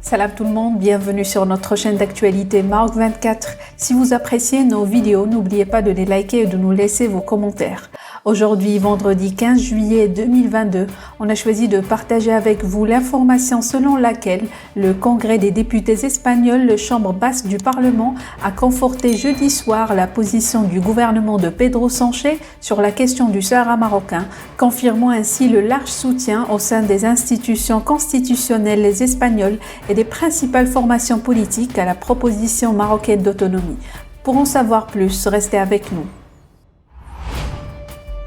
Salam tout le monde, bienvenue sur notre chaîne d'actualité Maroc 24. Si vous appréciez nos vidéos, n'oubliez pas de les liker et de nous laisser vos commentaires. Aujourd'hui, vendredi 15 juillet 2022, on a choisi de partager avec vous l'information selon laquelle le Congrès des députés espagnols, chambre basse du Parlement, a conforté jeudi soir la position du gouvernement de Pedro Sánchez sur la question du Sahara marocain, confirmant ainsi le large soutien au sein des institutions constitutionnelles espagnoles et des principales formations politiques à la proposition marocaine d'autonomie. Pour en savoir plus, restez avec nous.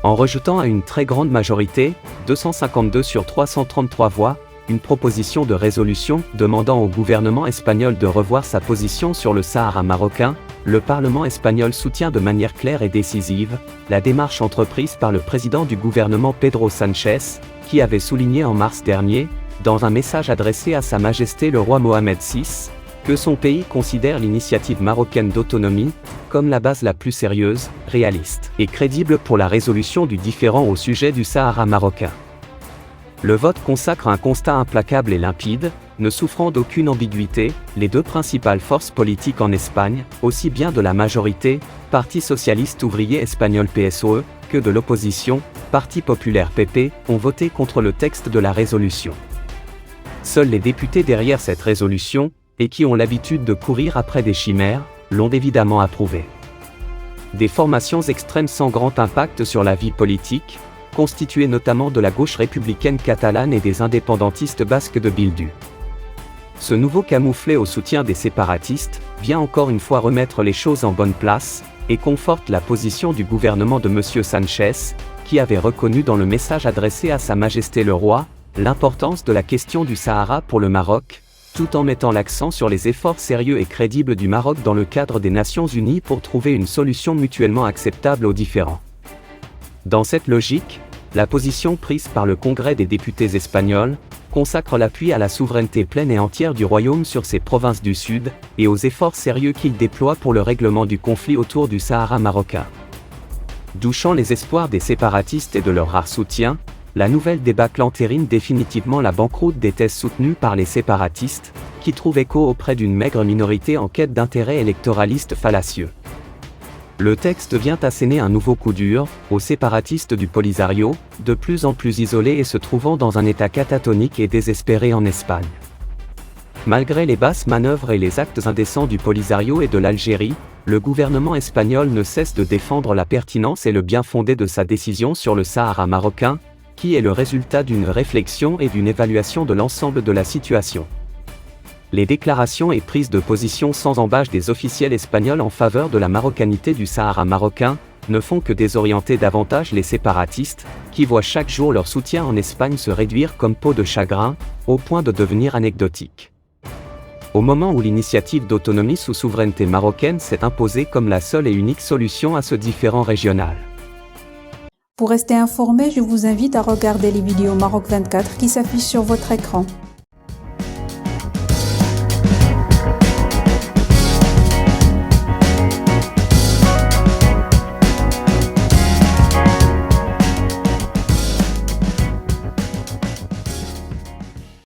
En rejetant à une très grande majorité, 252 sur 333 voix, une proposition de résolution demandant au gouvernement espagnol de revoir sa position sur le Sahara marocain, le Parlement espagnol soutient de manière claire et décisive la démarche entreprise par le président du gouvernement Pedro Sánchez, qui avait souligné en mars dernier, dans un message adressé à Sa Majesté le roi Mohamed VI, que son pays considère l'initiative marocaine d'autonomie comme la base la plus sérieuse, réaliste et crédible pour la résolution du différend au sujet du Sahara marocain. Le vote consacre un constat implacable et limpide, ne souffrant d'aucune ambiguïté, les deux principales forces politiques en Espagne, aussi bien de la majorité, Parti socialiste ouvrier espagnol PSOE, que de l'opposition, Parti populaire PP, ont voté contre le texte de la résolution. Seuls les députés derrière cette résolution, et qui ont l'habitude de courir après des chimères, l'ont évidemment approuvé. Des formations extrêmes sans grand impact sur la vie politique, constituées notamment de la gauche républicaine catalane et des indépendantistes basques de Bildu. Ce nouveau camouflet au soutien des séparatistes vient encore une fois remettre les choses en bonne place, et conforte la position du gouvernement de M. Sánchez, qui avait reconnu dans le message adressé à Sa Majesté le roi, l'importance de la question du Sahara pour le Maroc, tout en mettant l'accent sur les efforts sérieux et crédibles du Maroc dans le cadre des Nations Unies pour trouver une solution mutuellement acceptable aux différends. Dans cette logique, la position prise par le Congrès des députés espagnols consacre l'appui à la souveraineté pleine et entière du Royaume sur ses provinces du Sud, et aux efforts sérieux qu'il déploie pour le règlement du conflit autour du Sahara marocain. Douchant les espoirs des séparatistes et de leur rare soutien, la nouvelle débâcle entérine définitivement la banqueroute des thèses soutenues par les séparatistes, qui trouvent écho auprès d'une maigre minorité en quête d'intérêts électoralistes fallacieux. Le texte vient asséner un nouveau coup dur aux séparatistes du Polisario, de plus en plus isolés et se trouvant dans un état catatonique et désespéré en Espagne. Malgré les basses manœuvres et les actes indécents du Polisario et de l'Algérie, le gouvernement espagnol ne cesse de défendre la pertinence et le bien fondé de sa décision sur le Sahara marocain, qui est le résultat d'une réflexion et d'une évaluation de l'ensemble de la situation. Les déclarations et prises de position sans embâche des officiels espagnols en faveur de la marocanité du Sahara marocain ne font que désorienter davantage les séparatistes, qui voient chaque jour leur soutien en Espagne se réduire comme peau de chagrin, au point de devenir anecdotique. Au moment où l'initiative d'autonomie sous souveraineté marocaine s'est imposée comme la seule et unique solution à ce différend régional. Pour rester informé, je vous invite à regarder les vidéos Maroc 24 qui s'affichent sur votre écran.